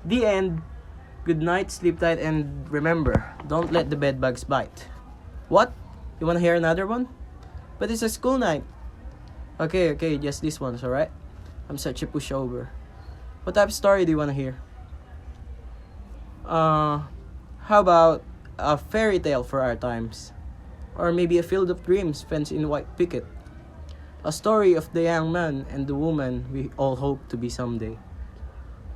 The end. Good night, sleep tight, and remember, don't let the bed bugs bite. What? You wanna hear another one? But it's a school night. Okay, just this one's alright. I'm such a pushover. What type of story do you wanna hear? How about a fairy tale for our times? Or maybe a field of dreams fenced in white picket? A story of the young man and the woman we all hope to be someday.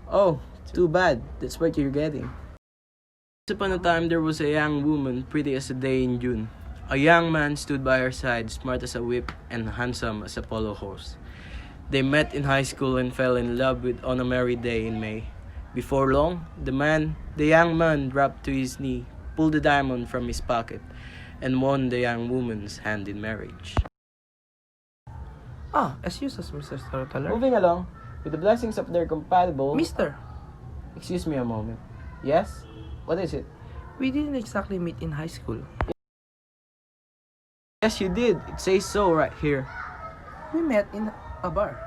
Oh, too bad. That's what you're getting. Once upon a time, there was a young woman, pretty as a day in June. A young man stood by her side, smart as a whip and handsome as a polo horse. They met in high school and fell in love on a merry day in May. Before long, the young man dropped to his knee, pulled the diamond from his pocket, and won the young woman's hand in marriage. Excuse us, Mr. Storyteller. Moving along, with the blessings of their compatible... Mister, Excuse me a moment. Yes? What is it? we didn't exactly meet in high school. Yes, you did. It says so right here. We met in a bar.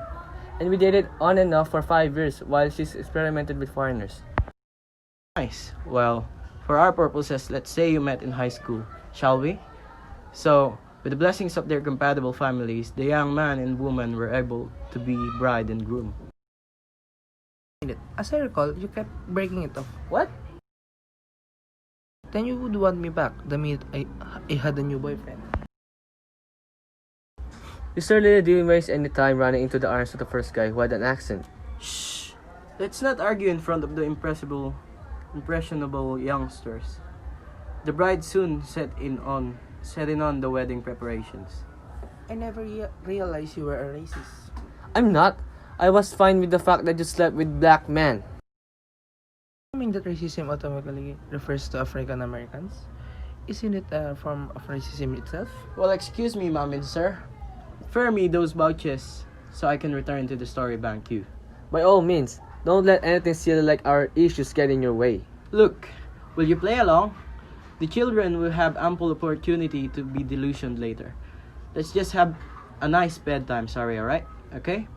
And we dated on and off for 5 years while she's experimented with foreigners. Nice. Well, for our purposes, let's say you met in high school, shall we? So, with the blessings of their compatible families, the young man and woman were able to be bride and groom. As I recall, you kept breaking it off. What? Then you would want me back the minute I had a new boyfriend. You certainly didn't waste any time running into the arms of the first guy who had an accent. Shh! Let's not argue in front of the impressionable youngsters. The bride soon set in on the wedding preparations. I never realized you were a racist. I'm not. I was fine with the fact that you slept with black men. Assuming that racism automatically refers to African Americans, isn't it a form of racism itself? Well, excuse me, ma'am and sir. Refer me those vouchers so I can return to the story bank queue. By all means, don't let anything silly like our issues get in your way. Look, will you play along? The children will have ample opportunity to be delusioned later. Let's just have a nice bedtime, alright? Okay?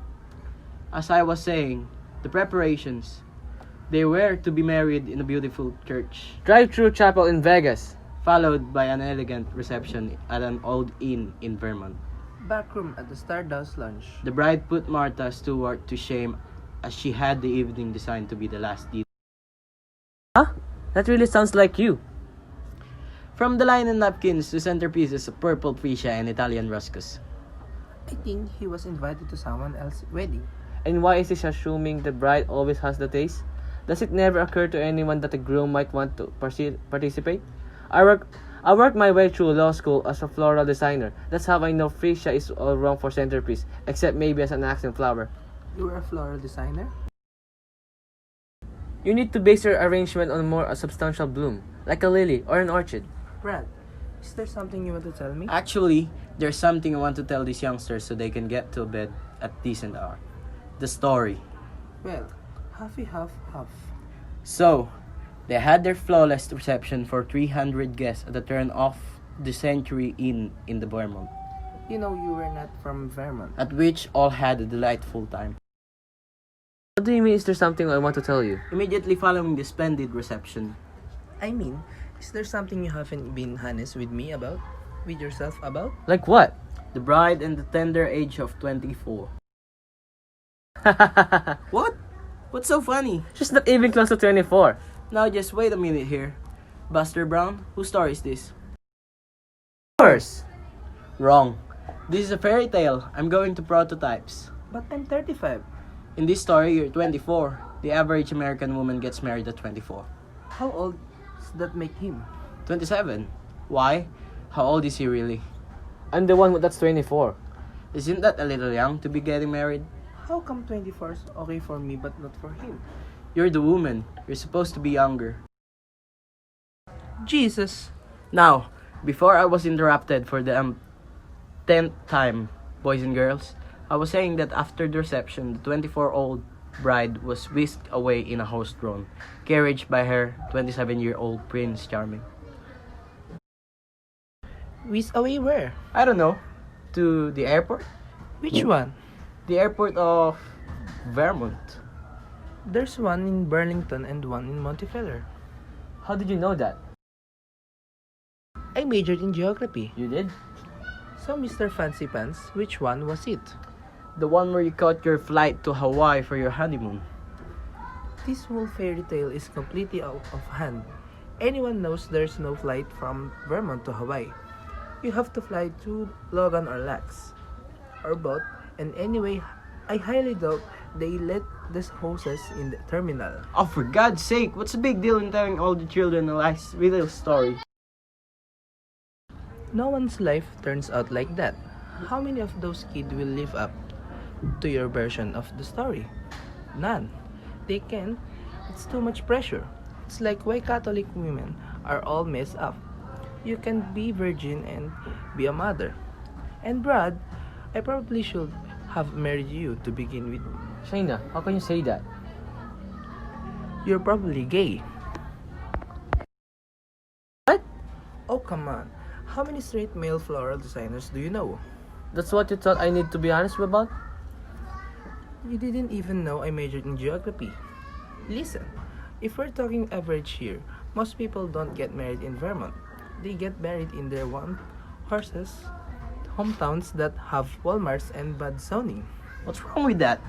As I was saying, the preparations. They were to be married in a beautiful church, Drive-through chapel in Vegas. followed by an elegant reception at an old inn in Vermont. Backroom at the Stardust Lounge. The bride put Martha Stewart to shame as she had the evening designed to be the last detail. Huh? That really sounds like you. From the linen napkins to centerpieces of purple freesia and Italian ruscos. I think he was invited to someone else's wedding. And why is he assuming the bride always has the taste? Does it never occur to anyone that the groom might want to participate? I worked my way through law school as a floral designer. That's how I know freesia is all wrong for centerpiece, except maybe as an accent flower. You were a floral designer? You need to base your arrangement on a substantial bloom, like a lily or an orchid. Brad, is there something you want to tell me? Actually, there's something I want to tell these youngsters so they can get to bed at decent hour. The story. Well, half. So, they had their flawless reception for 300 guests at the turn off the Century Inn in the Vermont, You know you were not from Vermont. at which all had a delightful time. What do you mean is there something I want to tell you? Immediately following the splendid reception, I mean, is there something you haven't been honest with me about? With yourself about? Like what? the bride and the tender age of 24. What? What's so funny? She's not even close to 24. Now just wait a minute here. Buster Brown, whose story is this? Yours! Wrong. This is a fairy tale. I'm going to prototypes. But I'm 35. In this story, you're 24. The average American woman gets married at 24. How old does that make him? 27. Why? How old is he really? I'm the one that's 24. Isn't that a little young to be getting married? How come 24 is okay for me but not for him? You're the woman. You're supposed to be younger. Jesus! Now, before I was interrupted for the 10th time, boys and girls, I was saying that after the reception, the 24-year-old bride was whisked away in a horse-drawn carriage by her 27-year-old Prince Charming. Whisked away where? I don't know. To the airport? Which one? The airport of Vermont. There's one in Burlington and one in Montefiore. How did you know that? I majored in geography. You did? So, Mr. Fancy Pants, which one was it? The one where you caught your flight to Hawaii for your honeymoon. This whole fairy tale is completely out of hand. Anyone knows there's no flight from Vermont to Hawaii. You have to fly to Logan or Lax, or both, and anyway, I highly doubt they let these horses in the terminal. Oh, for God's sake, what's the big deal in telling all the children a nice little story? No one's life turns out like that. How many of those kids will live up to your version of the story? None. They can. It's too much pressure. It's like why Catholic women are all messed up. You can be virgin and be a mother. And Brad, I probably should have married you to begin with. Shayna, how can you say that? You're probably gay. What? Oh, come on. How many straight male floral designers do you know? That's what you thought I need to be honest about? You didn't even know I majored in geography. Listen, if we're talking average here, most people don't get married in Vermont. They get married in their horses hometowns that have Walmarts and bad zoning. What's wrong with that?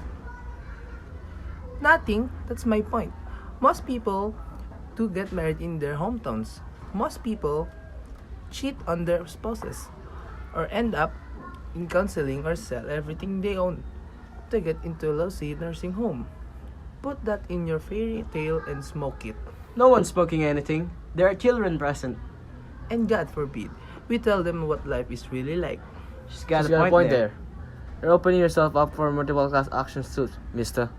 Nothing, that's my point. Most people do get married in their hometowns. Most people cheat on their spouses or end up in counseling or sell everything they own to get into a lousy nursing home. Put that in your fairy tale and smoke it. No one's smoking anything. There are children present. And God forbid, we tell them what life is really like. She's got She's a got a point there. You're opening yourself up for multiple class action suit, mister.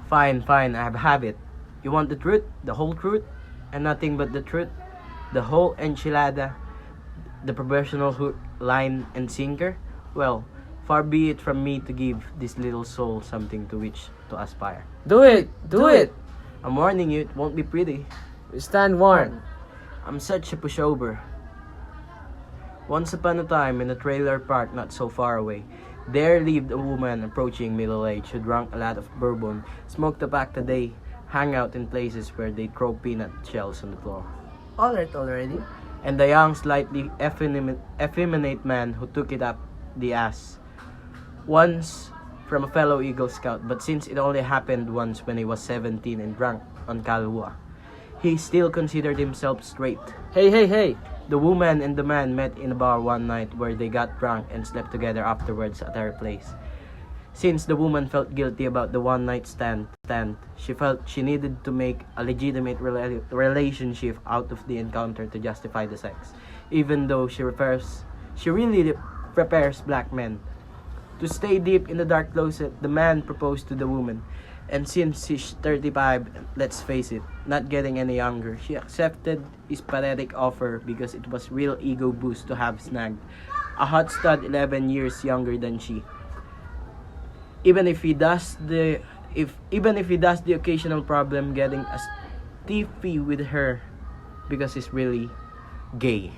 Fine, I have it. You want the truth? The whole truth? And nothing but the truth? The whole enchilada? The professional hook, line, and sinker? Well, far be it from me to give this little soul something to which to aspire. Do it! Do it! I'm warning you, it won't be pretty. Stand warned. I'm such a pushover. Once upon a time, in a trailer park not so far away, there lived a woman approaching middle age who drank a lot of bourbon, smoked a pack a day, hung out in places where they throw peanut shells on the floor. Alright already. And the young, slightly effeminate man who took it up the ass. Once from a fellow Eagle Scout, but since it only happened once when he was 17 and drunk on Kalua, he still considered himself straight. Hey! The woman and the man met in a bar one night where they got drunk and slept together afterwards at her place. Since the woman felt guilty about the one-night stand, she felt she needed to make a legitimate relationship out of the encounter to justify the sex, even though she really prepares black men. To stay deep in the dark closet, the man proposed to the woman, and since she's 35, let's face it, not getting any younger, she accepted his pathetic offer because it was real ego boost to have snagged a hot stud 11 years younger than she. Even if he does the occasional problem getting a stiffy with her because he's really gay.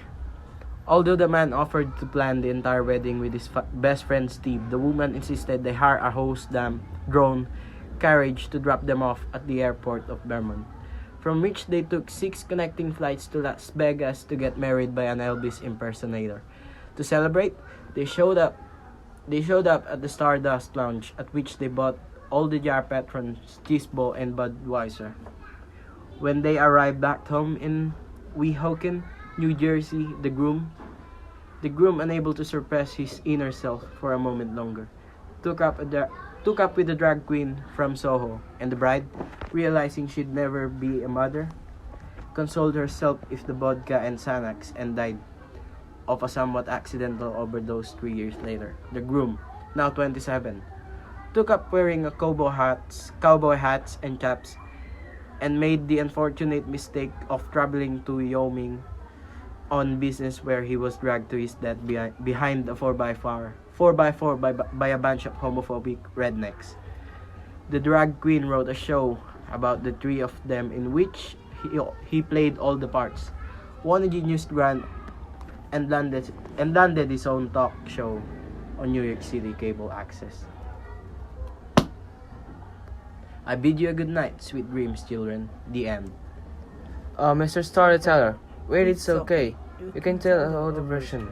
Although the man offered to plan the entire wedding with his best friend Steve, the woman insisted they hire a drone carriage to drop them off at the airport of Vermont, from which they took 6 connecting flights to Las Vegas to get married by an Elvis impersonator. To celebrate, they showed up at the Stardust Lounge, at which they bought all the jar patrons, Chisbo and Budweiser. When they arrived back home in Weehawken, New Jersey, the groom, unable to suppress his inner self for a moment longer, took up with the drag queen from Soho, and the bride, realizing she'd never be a mother, consoled herself with the vodka and Xanax and died of a somewhat accidental overdose 3 years later. The groom, now 27, took up wearing cowboy hats and chaps, and made the unfortunate mistake of traveling to Wyoming on business, where he was dragged to his death behind a 4x4 by a bunch of homophobic rednecks. The drag queen wrote a show about the 3 of them in which he played all the parts, won a genius grant, and landed his own talk show on New York City cable access. I bid you a good night, sweet dreams, children. The end. Mr. Storyteller, wait, it's okay. You can tell another version.